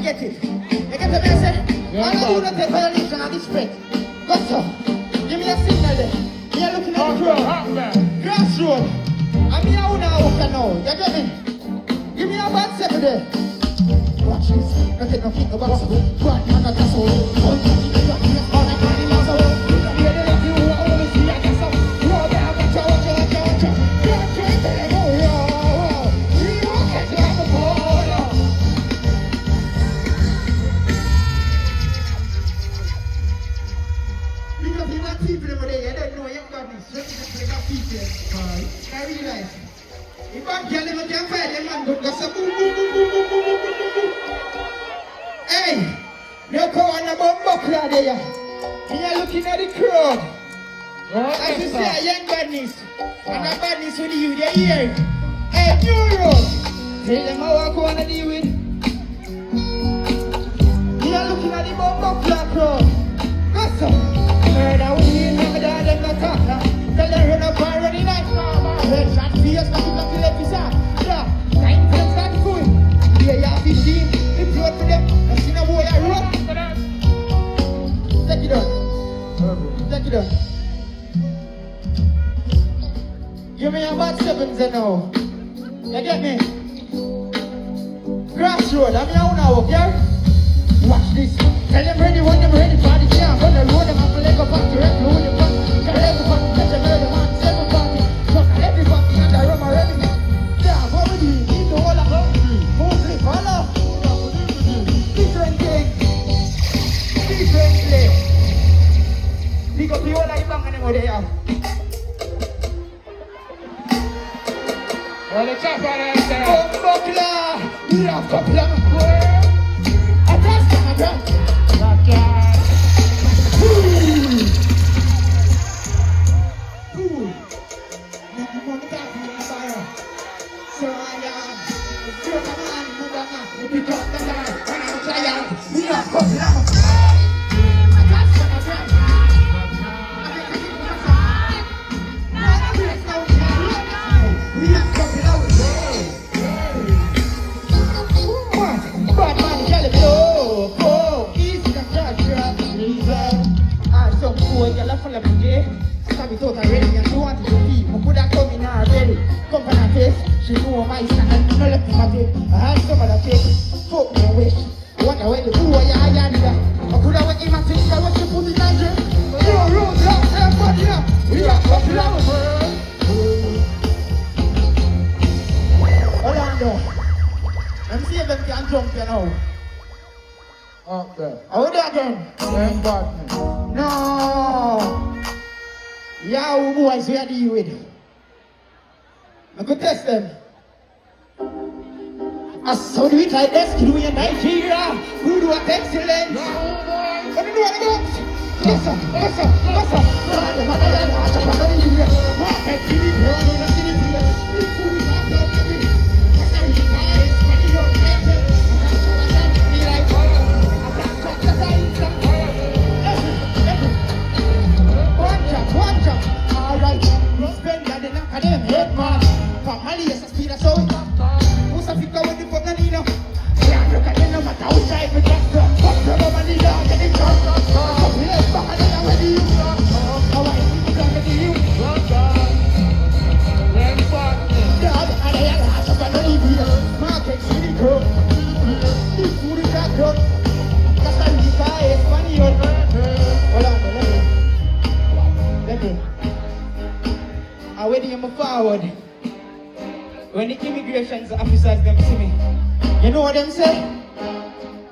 get it. You get what I say? I don't do not take violation of respect. Go so. Give me a signal there. You're looking at the crowd. Grassroad. I'm here now, now. You get me? Give me a bad step there. Watch this. Don't take no kick about us. Go on, man, that's all. If I'm killing a jump at them, I'm going to go boom, boom, boom, boom, boom, boom, boom, boom. Hey, no go on about buckler there. And you're looking at the crowd. As you say, a young badness. And a badness with you, they're here. Hey, New Road. Tell them how I go on to deal with. You're looking at the buckler crowd. Go so. Murder, we ain't never done them no talk now. Tell them run up and run in like headshot fierce, not to let me say. Yeah, 9 times that fool. Yeah, you're 15. The blood for them. I see no boy I run. Take it on. Take it on. Give me a bad sevens and now. You get me? Grassroad, I'm your own now, okay? Watch this. Tell them ready when them ready for the jam. When they roll them up, leg up back to red, blow them back. Tell everybody, catch a murder man, 7 party. Just everybody and the rum already. Yeah, what we do? Eat the whole of them. Move flip, follow. Different thing. Different play. Pick up the whole of the bank and them over there. Well, the chopper right there. Oh, buckler. We have couple of them. Attach them again. She know my stand, no left in my tape. I had some of the tape. Fuck me, wish. What the way the boy, I had it. I could have went in my tape, I was to put it on you. Yo, road, everybody up. We are popular. Hold on, though. Let me see if them can jump, you know. Okay. Hold on, again. Then bad. No. Yeah, who boys we are dealing with. I could test them. I saw do it like this, do in Nigeria. Who do it excellent? What do you want to go? Listen. One jump. All right. Spend that in academy, head man. Family is a speed of soul. Who's a figure with the fuck and Nino? Yeah, look at them, no matter how shy we get. Fuck the woman in there, get it done. Come here, back and then where do you go? How I see you come to you? Then bad. Dad, and I have a banana here. Market city girl. This food is that girl. That's how you buy it, funny or hold on, let me. I'm waiting on my forward. When the immigration officers them see me, you know what them say?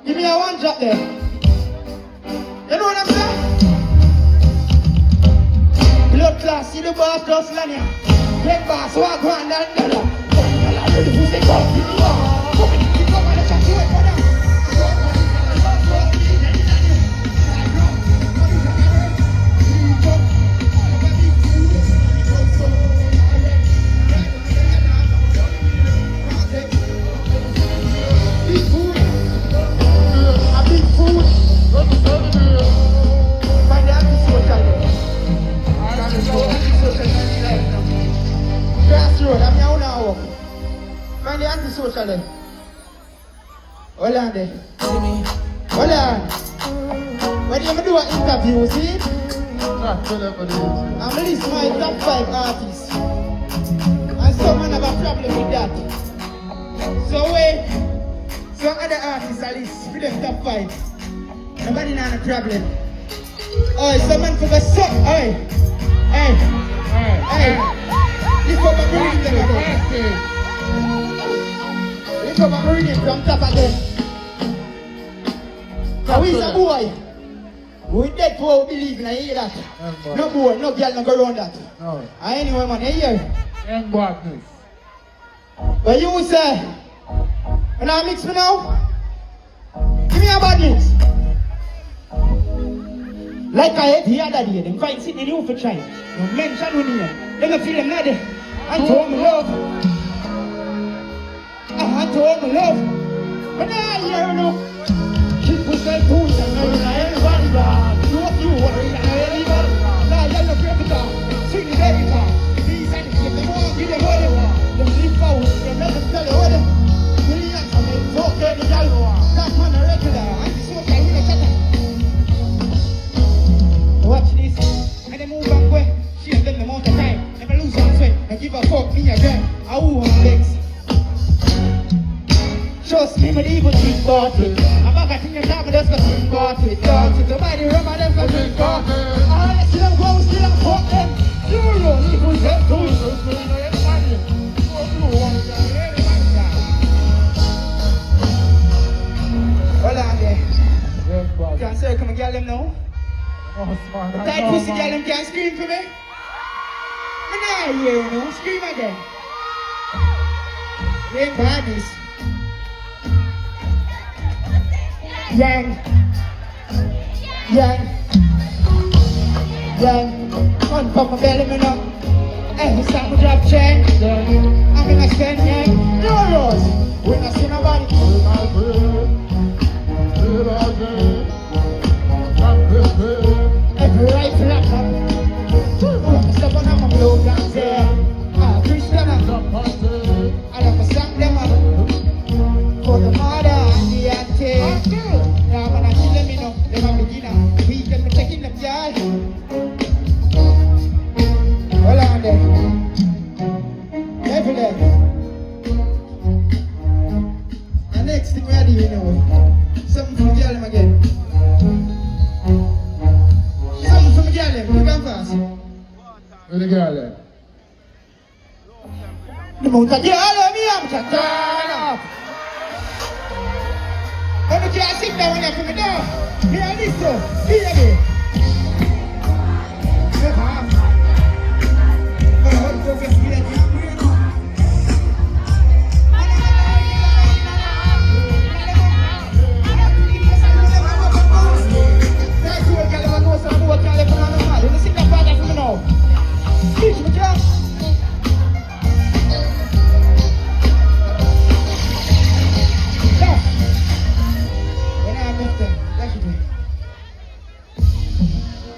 Give me a one drop there. You know what I'm saying? Blood class, see the boss just land here. Get boss, walk one and dollar. $1 ready to say go. Come on, let's do it for them. Grassroad, I'm here now. Find the anti-social then. Hold on there. Hold on. When you do an interview, see? I'm list my top 5 artists. And some man have a problem with that. So wait. Some other artists are list for them top 5. Nobody not a problem. Oh, some man forgot so. Hey. Lift up a breathing again. Lift up a breathing from top again. So we is a boy. We dead for believe in that. No boy, no girl, no go around that. No. And anyway, man, here. Young badness. But you say, when I mix me now, give me a bad mix. Like I had the other day, them find sitting in you for trying. No mention with me. Let me feel them not there. I told me love. I told me love. But now you know. She puts her tools and everybody down. Do what you want. Everybody. Now you're not great guitar. Sing the baby guitar. These and the them all give them what they want. Them leave out. Them let them tell you what they want. Millions of them talk any guy. That man a regular. And so can you shut up. Watch this. And they move on way. She and them the amount of time. Never lose one sweat. And give a fuck me again. I who want legs. Trust me, my evil drink bottle. I'm back at the top, but that's got drink bottle. Somebody run my them got drink bottle. I see them go, see them fuck them. You don't need to get to it. Hold on there. Can't say, come and get them now. The tight pussy girl them can't scream for me. But now you know, scream again. They badness. Yang. Come from my belly, me now. Hey, start my drop chain. I'm in a stand, yang. No rose. When I see nobody. Every right flap up. Step on my blow down there. Christian, I love my song them up. For the mother and the auntie. Now when I kill them, you know, them a beginner. We can be taking them yard. Hold on there. Every day. The next thing we are doing, you know, something for the girl them again. Something for the girl them. You come fast. Where the girl there? The mountain girl, me am to turn up. When you can't sit down when you're coming down, hear this too, hear me.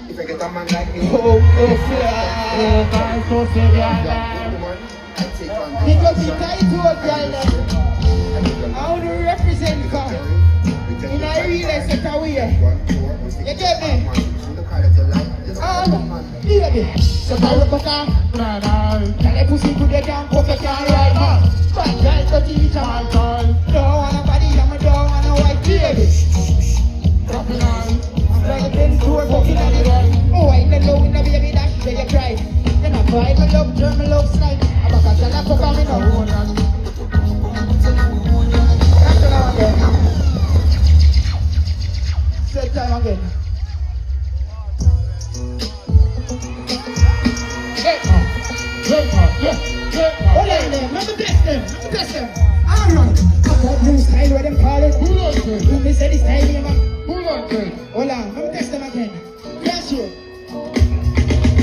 If I get a man like me, because he tied to a girl, how do you represent God? In a real estate away. You get me? Baby, so I look at her. Tell her pussy to the damn cook, you can't ride her. Bad girl to teach her. Don't want nobody, I'm a don't want no white baby. I'm like a pen to her, fucking on it. Oh, I ain't no in the baby that she say you cry. Then I fight my love, turn my love slide. I'm a catch and I fuck on me now. That's the now again. Third time again. Hold on there, let me test them. Alright. I got new style where them call it. Who loves it? Who me say this style here, man? Who loves it? Hold on, let me test them again. Yes, you.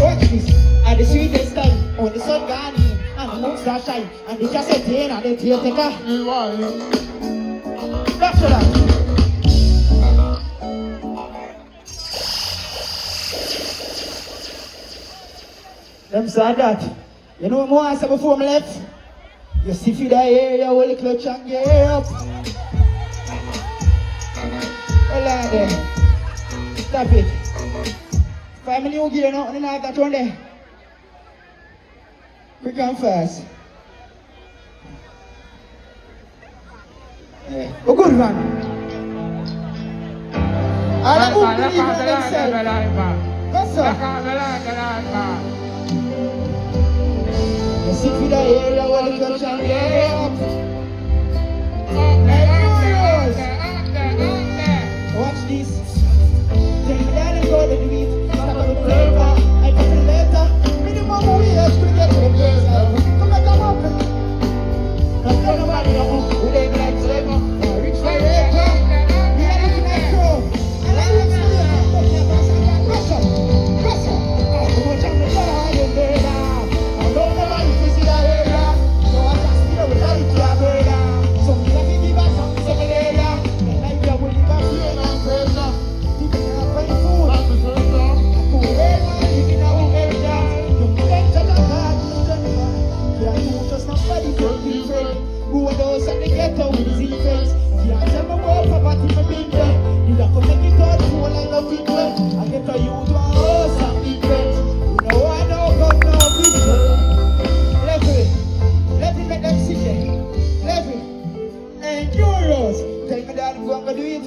Watch this. At the sweetest time, when the sun gone in, and the moon start shine, and the cassette in, and the tear taker. That's what I'm. Them said that. You know what I said before I left? You see for the area, hold the clutch and get up. Hold on there. Stop it. Family new gear now, and then I got one there. Quick and fast. Yeah. Oh, good man. I don't believe in themselves. What's up? You sit with the area while you touch and get up. Watch this. Tell me that I'm going to do it. Not about the flavor. I got the letter. Minimum wage to get to the place. Come back and open. Don't tell nobody who they like flavor. Rich flavor. We are looking at show. And I like flavor. Pressure. Pressure. I'm going to tell me that I'm there now. I don't know why you see that area. So I just feel with that it's your burger. So we have to give us some area. And like we are going to give us and pressure. People can find food. Food area. You can have home area. You can check out that. You can do just not body for different. Who are those at the ghetto with defense? You can't tell me more poverty for being there. You have to make it all cool and love it well. I get to you to a house and defense. You know I know God no picture. Let me make them sit there. Let me. And euros. Tell me that I'm going to do it.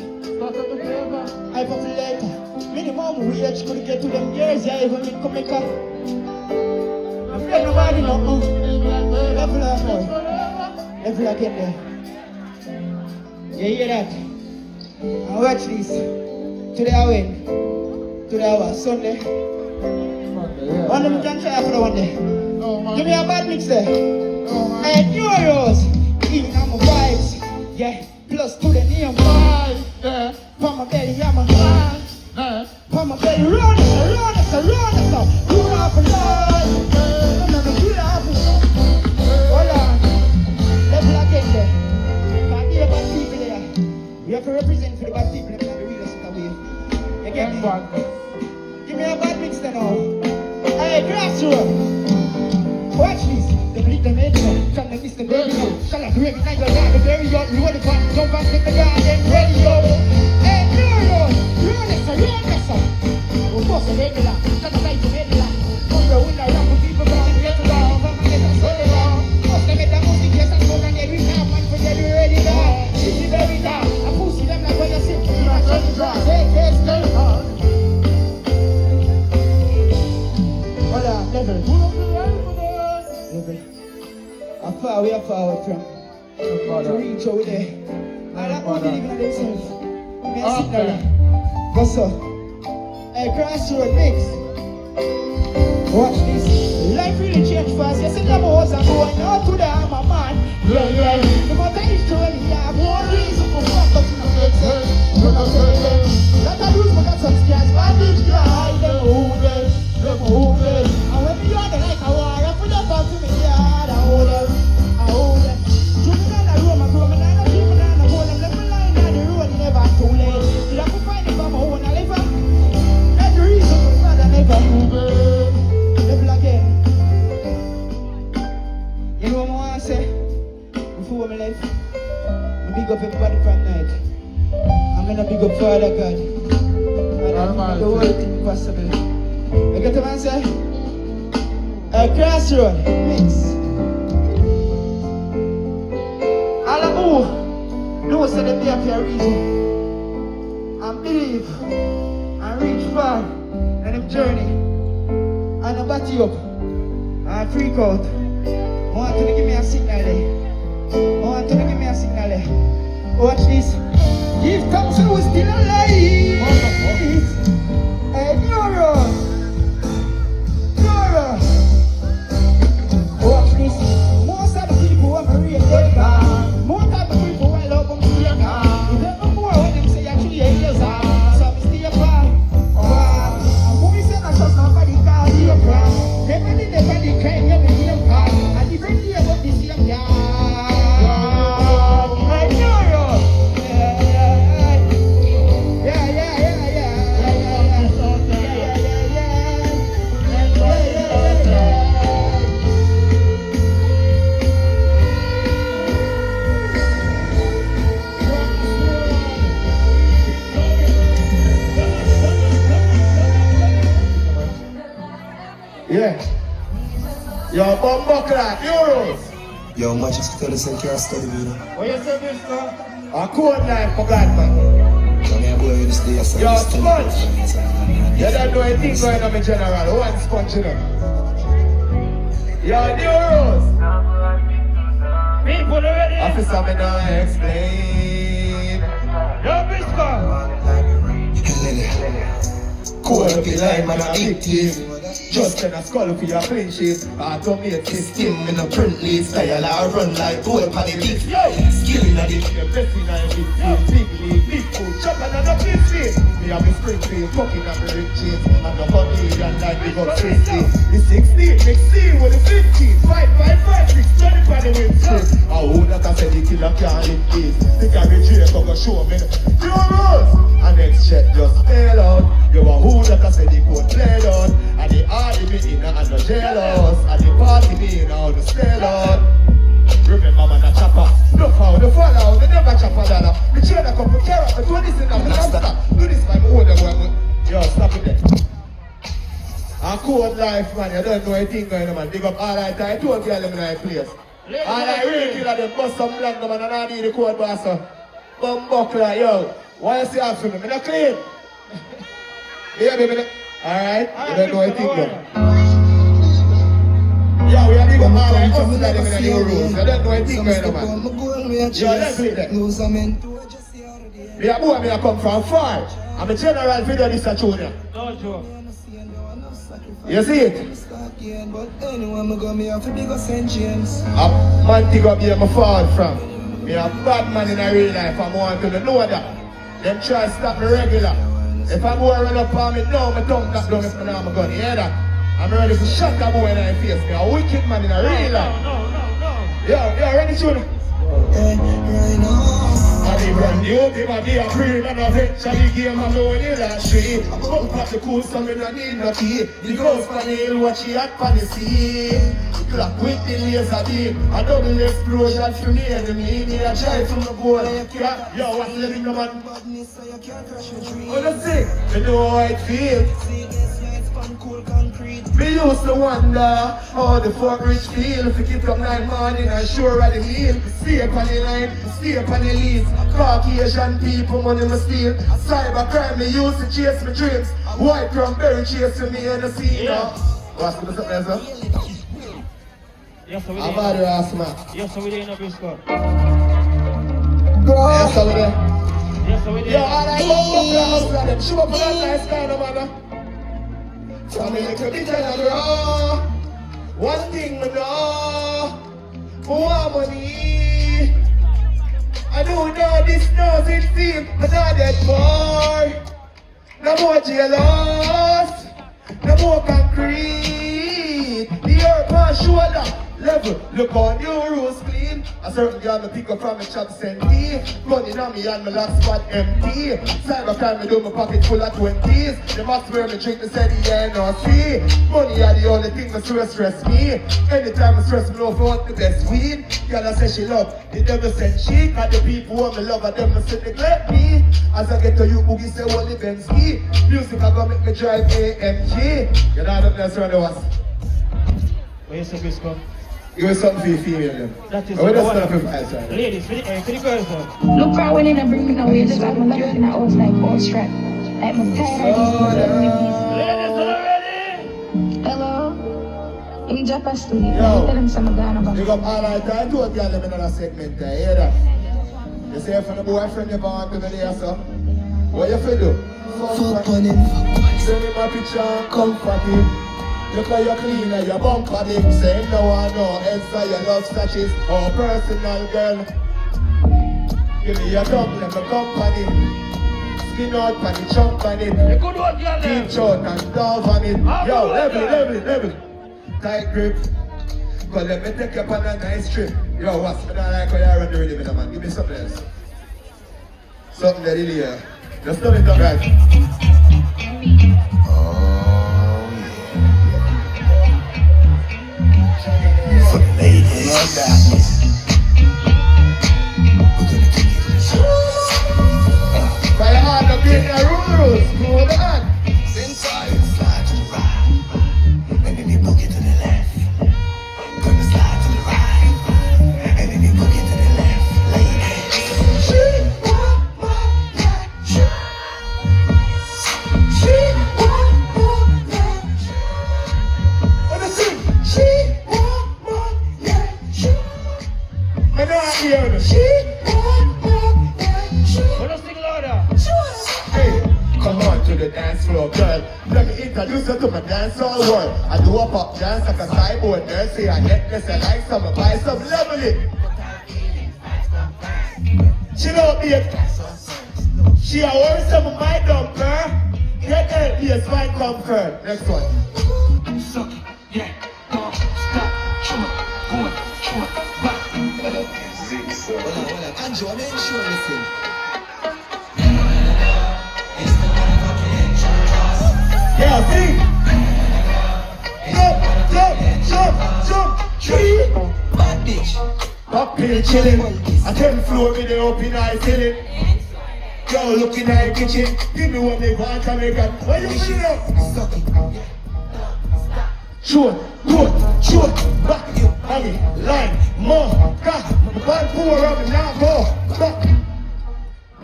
I put it later. Minimum wage could get to them years. Yeah, even me come make up. I'm afraid nobody know. Level up, boy. Level up in there. You hear that? And watch this. Today I win. Today I was Sunday. One of them can try for the one day. Give me a bad mix there. And euros. Even on my vibes. Yeah. Plus to the name vibes. From my belly, I'm a vibe. From my belly, run us. Run off a line. No, kill off. Hold on. Level again there. Can't be the bad people there. We have to represent for the bad people. Let me read us away. You get me? Give me a bad mix then now. Hey, Grassroot. Watch this. The bleed the made now. Trying to miss the baby now. Shall I break it? Now you're down the very young. You want to find jump and take the yard and ready yo. Hey, run us. We'll force a regular. Shut the light to regular. Come the winner, rock with people down. Get down. Come and get us ready now. Must they make the music, yes, and go and get we have man for get ready now. This is very down. I pussy them like when you sit. You are trying to draw. Take it, stay hard. Hold on, level. We are far from to reach over there. I don't want to believe in themselves. May I sit there? What's up? Hey, Crossroad mix. Watch this. Life really changed fast. You see the boys are going out to the hammer, man. Yeah. The matter is truly, yeah. More reason for fuck up in the face. You know what I'm saying? That I lose, but that's some scars. Bandage guy, them hold it. And when we are the like a war, I put up to me, yeah, I hold them. Too late. You have to find it from my own liver. That's the reason for father never move. Level again. You know what I want to say? Before my life, I big up everybody from night. I'm gonna big up Father God. And I make the whole thing possible. You get what I say? A Crossroad mix. All of who knows that they have a reason. And believe and reach far in them journey and I bat you up and freak out. I want you to give me a signal there. Watch this. Give thanks who's still alive. Hey, Nora. Watch this. Most of the people want to read it. Most of the people want to love them. If ever more when them say actually angels are. So I'm still apart. I'm moving saying I trust nobody can't be a crowd. Never did anybody claim you be a crowd. And different day about this same yard. I know you. Yo, Bumbo Clock, euros. Yo, man, just tell us I can't study me, you know. What you say, Brysco? A code life for God, man. Come here, boy, you stay aside. Yo, Sponge. You don't know anything going on in general. One Sponge, you know. Yo, euros. People already. Officer, me now explain. Yo, Brysco. Code up the line, man, addictive. Just in a skull for your clean sheet. Automate system in a print list. Style I run like boy on the beat. Skilling at it. Blessing at it. Big league, big food. Chopping on the big feet. Me have a spring field. Fucking up the rich jeans. And the funny and like big up 50. The 16, next scene with the 15. 5, 5, 5, 6, 20 for the wind. I would not have said the killer can't live this. Think I be Drake, I'm gonna show me. Euros! And next check just bail out. You are who that I said the code played out. And the party me in and no jealous. And the party me in and the stay out. Remember man a chopper. Look how the fall out, they never chop a dollar. The chain a couple carrot, but do this in the lobster. Do this by my older boy. Yo, stop it there. A code life man, you don't know anything going on man. Dig up all right, I told girl them in my place. All I really kill them bust some blank man and I need the code boss. Bumbuckler, yo. Why you say after me? Me not clean. Yeah, baby. Alright? You don't know anything though. Yeah, we are leaving all right. Us that them in the new rules. You don't know anything going on, man. Yo, let's play that. Me a boy, me a come from far. I'm a general video this a tune ya. No joke. You see it? A man think up here me fall from. Me a bad man in a real life. I want to know that. Them try to stop me regular. If I go run up on me now, my tongue tap down if I know I'm gun. You hear that? I'm ready to shut that boy in the face. Me a wicked man in a real life. No. Yo, ready to I be brand new, be my day a cream and a eventually game I'm going in that street. Bump up the cool, so me no need no key. The ghost pan the hill, watch she at pan the sea. Clock with the laser beam, a double explosion from the enemy. Me a drive from the goal. Yo, what's the living no man? Oh, that's it. Me know how it feels. Me used to wonder how the fuck rich feel. If you get up 9 morning and sure of the meal. Stay up on the line, stay up on the leads. Caucasian people money me steal. Cybercrime me used to chase my dreams. White cranberry chasing me in the sea. Yeah. What's the something else? Yes, sir, we I'm out there, ass man. Yes, sir, we did in a Brysco. Yes, sir, we there. Yes, sir, we did. Yo, all right, go them. Show up for that nice kind of man. So me little bit of raw. One thing me know, more money. I don't know this knows it feel, but not that boy. No more jealous, no more concrete. The earth on shoulder level. Look on your rules clean. A certain girl me pick up from me chop senti. Money on me and my lock spot empty. Cybercrime me do my pocket full of 20s. The max where me drink me say the NRC. Money are the only thing that stress me. Anytime I stress me love I want the best weed. Girl I say she love, the devil send she. And the people who me love and them say neglect me. As I get to you boogie say all the Bensky. Music I go make me drive AMG. You know what that's around the was. Where is the Brysco? Give me something for your female then. That is the the stuff one. for outside. Ladies, for the girls though. Look for when they bring me no way, just like my life in that house like all strap. Like my tired of these Ladies, are you ready? Hello? In Japan studio, Yo. tell them some Ghana about You got all right time to girl in another segment there, you hear that? You say if the boyfriend you want to the day, so what you feel do? Fuck on him. Send me my picture and comfort him. Look like you're clean and your bumper big. Say no one know, answer your love statues or personal girl. Give me your tongue like a company. Skin out on the chunk on it. You good one, girl. Deep short and dove on it. Yo, level. Tight grip. Cause let me take you up on a nice trip. Yo, what's me not like how you run the rhythm, man. Give me something else. Something that really here. Just turn it up right. For the ladies. Love that. We're gonna take it to the show. Fire hard up in the rules. Cool on. Inside, slide to the right. And then you book it to the left. board, girl, say I get this and like some, buy some, level it. She don't be a she a worry some of my dumper. Get her, be a fine comfort. Next one. Suck it, yeah, go, stop, chew it, go, chew it, back. Hold on, Andrew, I'm not sure listen. Yeah, see? Jump, tree. Bad bitch. Up here chilling. I tell the floor with the open eye ceiling. Girl looking at the kitchen. Give me what they want and make it. What you feeling up? Suck it, Short, back, honey, line, more, got, my band pour up and now go, back.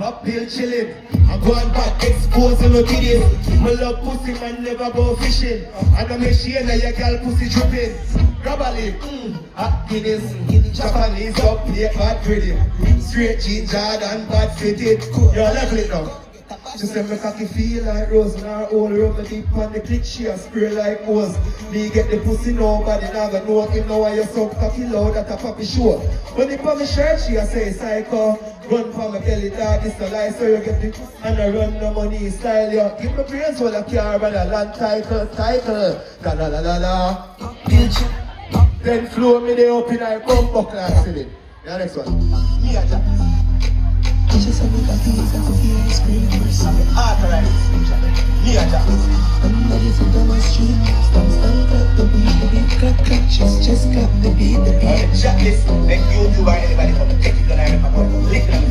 Up here chilling, I'm going back, exposing the kiddies. My love pussy man never go fishing. And I make sure that your girl pussy dripping. Grab a leaf, hot Guinness, Japanese up here, bad pretty. Straight jeans, Jordan, bad fitted. Yo, level it now. She said my cocky feel like rose and her old rubber deep on the click, she a spray like hose. Me get the pussy, nobody now gonna know him now why you so cocky loud at a poppy show. When he put me shirt, she a say psycho. Run for my belly dog, this a lie, so you get the and I run no money style, yo. Give me brains while I car and a land title. Da la la la la. bitch. Then flow me the up in a bumper class in it. Yeah, next one. Yeah, Jack. She said we got these and we hear screamers. Authorized. Yeah, Jack. Somebody said down the street. Stop, got the beat, crack, just got the beat, Jack this. Make YouTube or anybody come and take it on our record. Lick it on the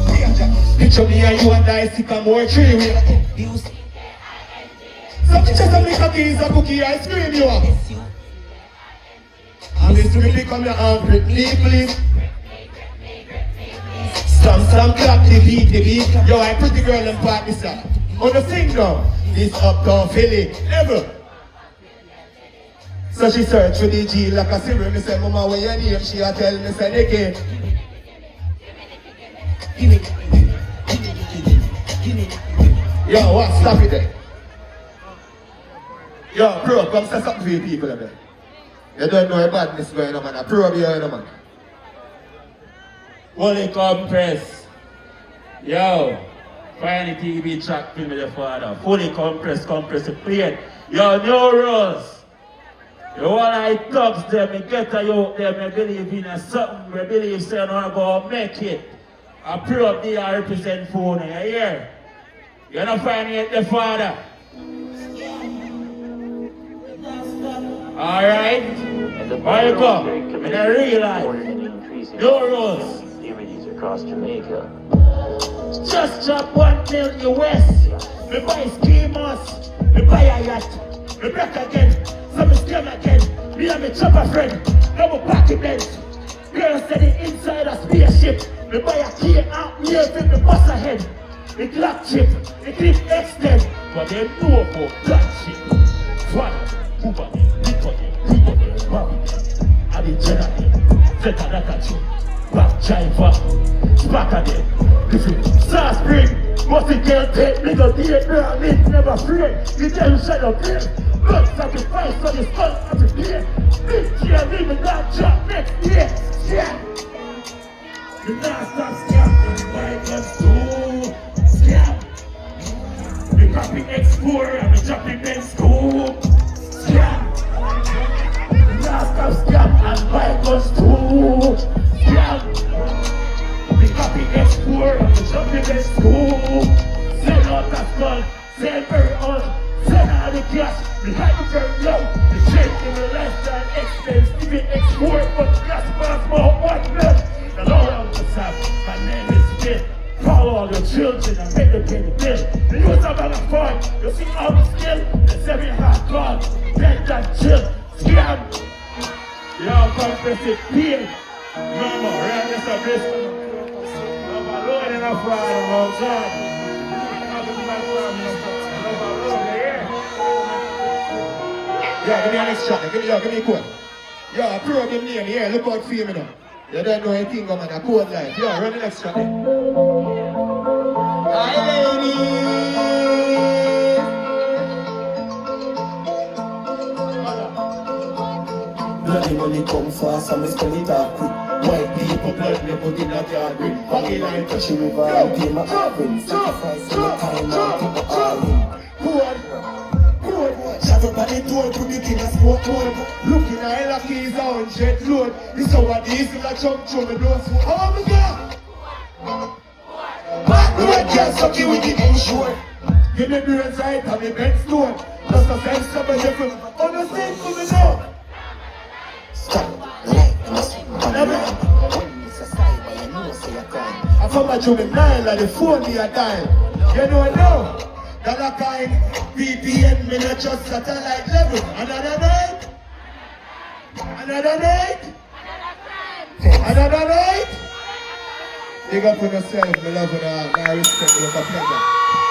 face. Yeah, Jack. Picture me and you and I stick a more tree with. Some pictures of me cookies and cookie ice cream you are. And this will become your arm with me, please. Some clap the beat. Yo, I pretty girl and part this up. On the sing now, this uptown Philly, ever. So she search for the G like a silver. Me say, Mama, where your name? She a tell me, say, Nicky. Yo, what? Stop it there. Yo, bro, come say something for you people there. You don't know a badness going on, man. I probe you, man. Fully compressed. Yo, find the TV track film with your father. Fully compressed the plate. Yo, no rules. You want I thugs them, me get a you them, me believe in a something, me believe say I don't go make it. I probe the I represent phone, you hear? You're not finding it the father. Alright? Where you go? In a real life. No rules. Across Jamaica. Just drop $1 million US. Me buy schemers. Me buy a yacht. Me break again. So me scam again. Me and me chopper friend. Now me pack it then. Girl said the inside a spaceship. Me buy a key out here with me bust ahead. The Glock chip. The clip extend. But they know about that shit. Swallow. Hoover. Pick Bobby. I did generate. Zeta that shit. Back driver, back again. Sauce spring, what's the girl take? Nigga, the me never afraid. You tell you shut up here. Blood sacrifice on the skull of the beer. This year, leave me that job next year. Yeah. The non-stop scam, why just do scam? We copy X4 and we jumping Benz school. Scam. The non-stop scam and buy guns too. Yeah. We copy X4 and we jump in the school. Send out the skull, send very old. Send out the cash, we hide it very low. The shit in the lifestyle expense, even X4, but gas pass more one man. The Lord of the South, my name is Bill. Call all your children and make them pay the bill. The use of a phone, you see all the skill. It's every hard call, then that chill. Scam. Y'all compress it, peel. Mama, right, Mr. Brysco. Mama, Lord, and I'm proud of all God. Yeah, give me an next shot. Give me a code. Yo, probe him name here. Look out for him now. You don't know anything, man. A code life. Yo, run the next shot. Hi, ladies. Bloody money come fast and me spend it all quick. White people blood me put in a jar grip. Baggy line touch the river and pay my offering. Sacrifice my time now to my all in. Shut up at the door, put it in a smoke mode. Looking at the keys on jet load. This our diesel a jump through my nose. How we go? Back road can't suck you with the insure. Give me brains right and me bed stone. Just a sense of a different. Understand for me now. Stop, light, and a swing on the line. When it's a side, but you know say you're crying. I found my juvenile and the phone me a dial. You know now, that a kind VPN me not just satellite level. Another night, another night, another night. Big up on yourself, my love and my respect, with a pleasure.